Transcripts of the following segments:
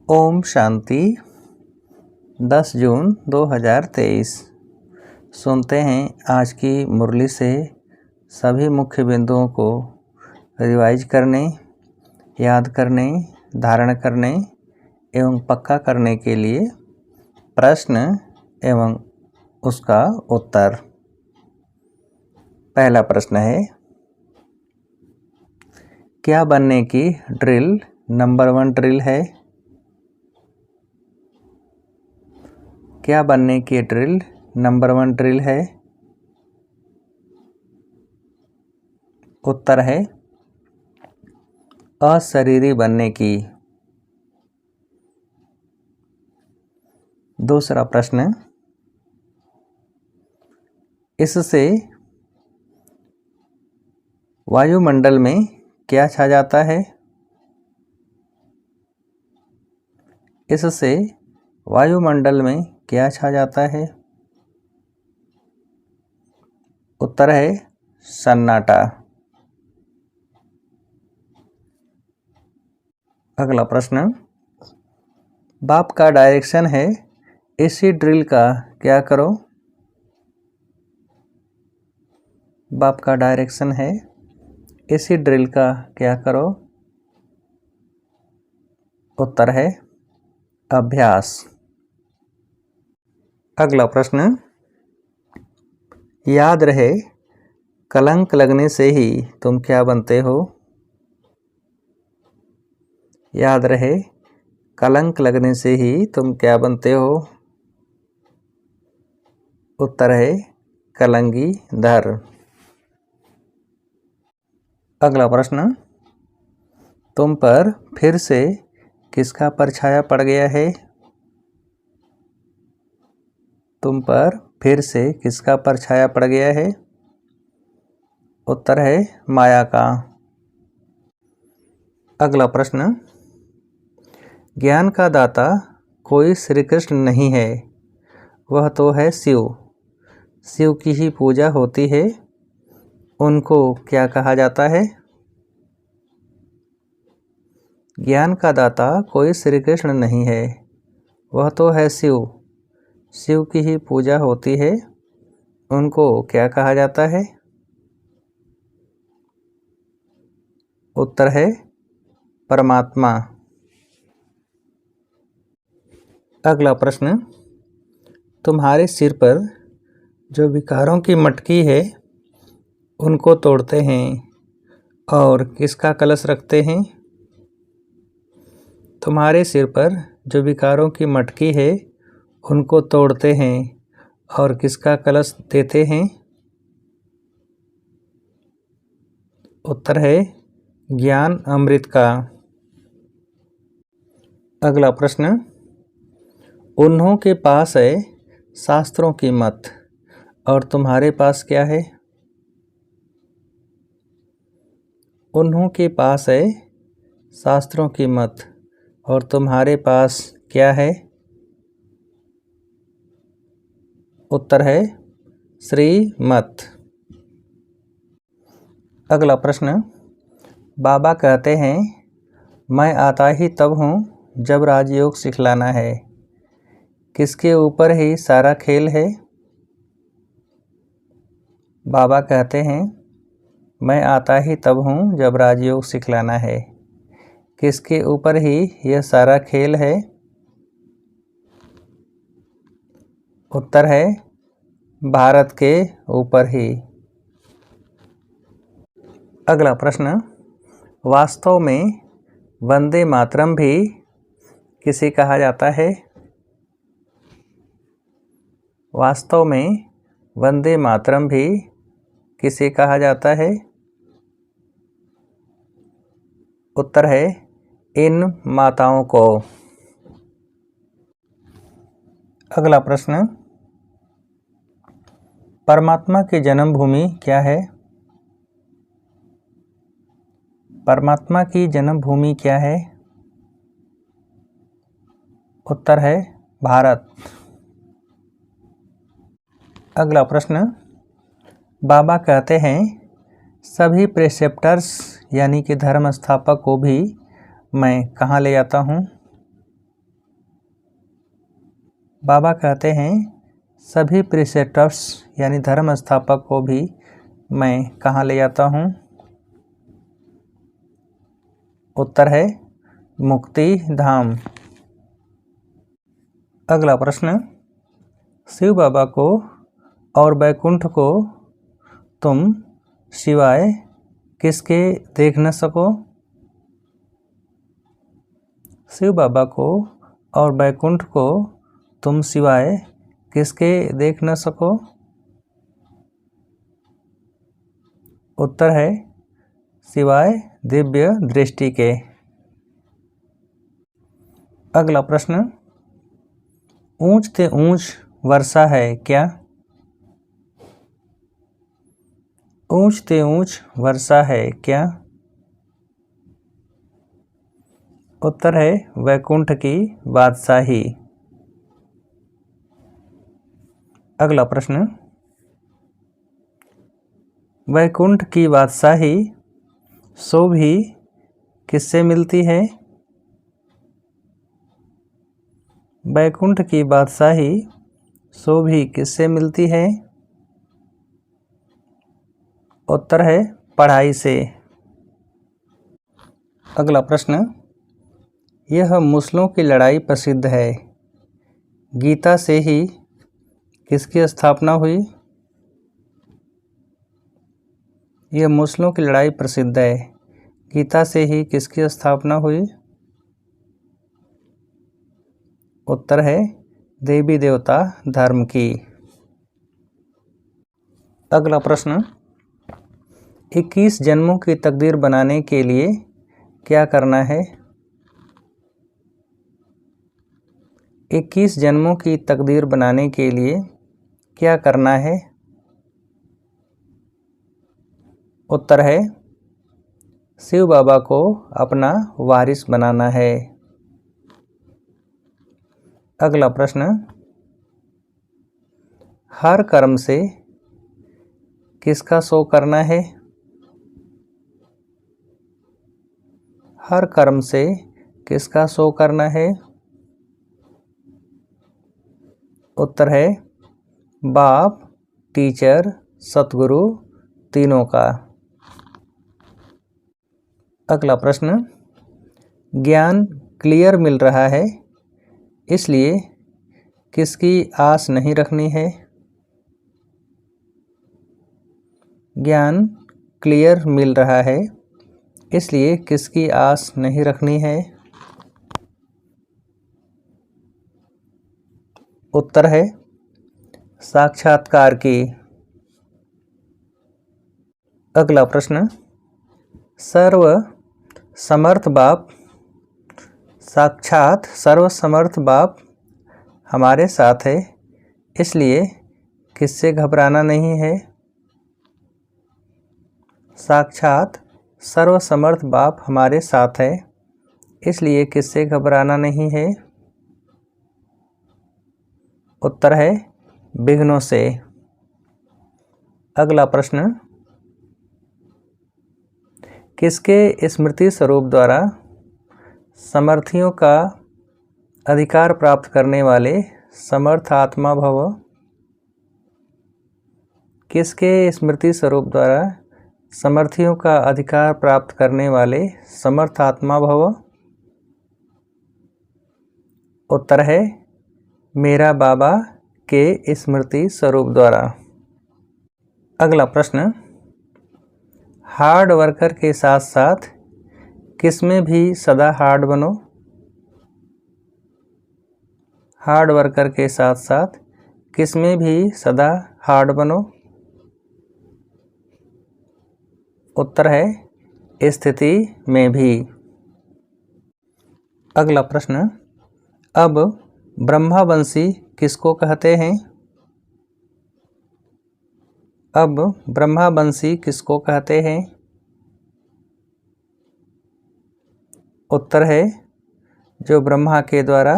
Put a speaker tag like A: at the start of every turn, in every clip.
A: ओम शांति। 10 जून 2023। सुनते हैं आज की मुरली से सभी मुख्य बिंदुओं को रिवाइज करने, याद करने, धारण करने एवं पक्का करने के लिए प्रश्न एवं उसका उत्तर। पहला प्रश्न है, क्या बनने की ड्रिल नंबर 1 ड्रिल है? क्या बनने की ड्रिल नंबर 1 ड्रिल है? उत्तर है अशरीरी बनने की। दूसरा प्रश्न, इससे वायुमंडल में क्या छा जाता है? इससे वायुमंडल में क्या छा जाता है? उत्तर है सन्नाटा। अगला प्रश्न, बाप का डायरेक्शन है इसी ड्रिल का क्या करो? बाप का डायरेक्शन है इसी ड्रिल का क्या करो? उत्तर है अभ्यास। अगला प्रश्न, याद रहे कलंक लगने से ही तुम क्या बनते हो? याद रहे कलंक लगने से ही तुम क्या बनते हो? उत्तर है कलंगी धर। अगला प्रश्न, तुम पर फिर से किसका परछाया पड़ गया है? तुम पर फिर से किसका परछाया पड़ गया है? उत्तर है माया का। अगला प्रश्न, ज्ञान का दाता कोई श्री कृष्ण नहीं है, वह तो है शिव। शिव की ही पूजा होती है, उनको क्या कहा जाता है? ज्ञान का दाता कोई श्री कृष्ण नहीं है, वह तो है शिव। शिव की ही पूजा होती है, उनको क्या कहा जाता है? उत्तर है परमात्मा। अगला प्रश्न, तुम्हारे सिर पर जो विकारों की मटकी है उनको तोड़ते हैं और किसका कलश रखते हैं? तुम्हारे सिर पर जो विकारों की मटकी है उनको तोड़ते हैं और किसका कलश देते हैं? उत्तर है ज्ञान अमृत का। अगला प्रश्न, उन्हों के पास है शास्त्रों की मत और तुम्हारे पास क्या है? उन्हों के पास है शास्त्रों की मत और तुम्हारे पास क्या है? उत्तर है श्रीमत। अगला प्रश्न, बाबा कहते हैं मैं आता ही तब हूँ जब राजयोग सिखलाना है, किसके ऊपर ही सारा खेल है? बाबा कहते हैं मैं आता ही तब हूँ जब राजयोग सिखलाना है, किसके ऊपर ही यह सारा खेल है? उत्तर है भारत के ऊपर ही। अगला प्रश्न, वास्तव में वंदे मातरम भी किसे कहा जाता है? वास्तव में वंदे मातरम भी किसे कहा जाता है? उत्तर है इन माताओं को। अगला प्रश्न, परमात्मा की जन्मभूमि क्या है? परमात्मा की जन्मभूमि क्या है? उत्तर है भारत। अगला प्रश्न, बाबा कहते हैं सभी प्रेसेप्टर्स यानी कि धर्म स्थापक को भी मैं कहाँ ले आता हूँ? बाबा कहते हैं सभी प्रीसेप्टर्स यानी धर्म स्थापक को भी मैं कहाँ ले जाता हूँ? उत्तर है मुक्ति धाम। अगला प्रश्न, शिव बाबा को और बैकुंठ को तुम सिवाय किसके देख न सको? शिव बाबा को और बैकुंठ को तुम सिवाय किसके देख न सको? उत्तर है सिवाय दिव्य दृष्टि के। अगला प्रश्न, ऊंच ते ऊंच वर्षा है क्या? ऊंच ते ऊंच वर्षा है क्या? उत्तर है वैकुंठ की बादशाही। अगला प्रश्न, वैकुंठ की बादशाही सो भी किससे मिलती है? वैकुंठ की बादशाही सो भी किससे मिलती है? उत्तर है पढ़ाई से। अगला प्रश्न, यह मुसलों की लड़ाई प्रसिद्ध है, गीता से ही किसकी स्थापना हुई? यह मुसलों की लड़ाई प्रसिद्ध है, गीता से ही किसकी स्थापना हुई? उत्तर है देवी देवता धर्म की। अगला प्रश्न, 21 जन्मों की तकदीर बनाने के लिए क्या करना है? 21 जन्मों की तकदीर बनाने के लिए क्या करना है? उत्तर है शिव बाबा को अपना वारिस बनाना है। अगला प्रश्न, हर कर्म से किसका शो करना है? हर कर्म से किसका शो करना है? उत्तर है बाप, टीचर, सतगुरु तीनों का। अगला प्रश्न, ज्ञान क्लियर मिल रहा है इसलिए किसकी आस नहीं रखनी है? ज्ञान क्लियर मिल रहा है इसलिए किसकी आस नहीं रखनी है? उत्तर है साक्षात्कार की। अगला प्रश्न, सर्व समर्थ बाप, साक्षात सर्वसमर्थ बाप हमारे साथ है इसलिए किससे घबराना नहीं है? साक्षात सर्वसमर्थ बाप हमारे साथ है इसलिए किससे घबराना नहीं है? उत्तर है विघ्नों से। अगला प्रश्न, किसके स्मृति स्वरूप द्वारा समर्थियों का अधिकार प्राप्त करने वाले समर्थ आत्मा भव? किसके स्मृति स्वरूप द्वारा समर्थियों का अधिकार प्राप्त करने वाले समर्थ आत्मा भव? उत्तर है मेरा बाबा के स्मृति स्वरूप द्वारा। अगला प्रश्न, हार्ड वर्कर के साथ साथ किसमें भी सदा हार्ड बनो? हार्ड वर्कर के साथ साथ किसमें भी सदा हार्ड बनो? उत्तर है स्थिति में भी। अगला प्रश्न, अब ब्रह्मावंशी किसको कहते हैं? अब ब्रह्मावंशी किसको कहते हैं? उत्तर है जो ब्रह्मा के द्वारा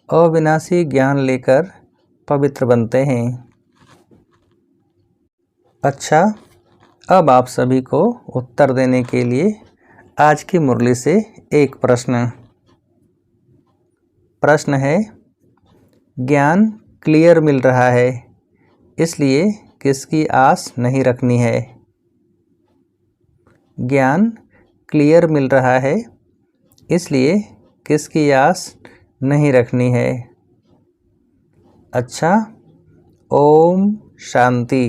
A: अविनाशी ज्ञान लेकर पवित्र बनते हैं। अच्छा, अब आप सभी को उत्तर देने के लिए आज की मुरली से एक प्रश्न है, ज्ञान क्लियर मिल रहा है, इसलिए किसकी आस नहीं रखनी है। ज्ञान क्लियर मिल रहा है, इसलिए किसकी आस नहीं रखनी है। अच्छा, ओम शांति।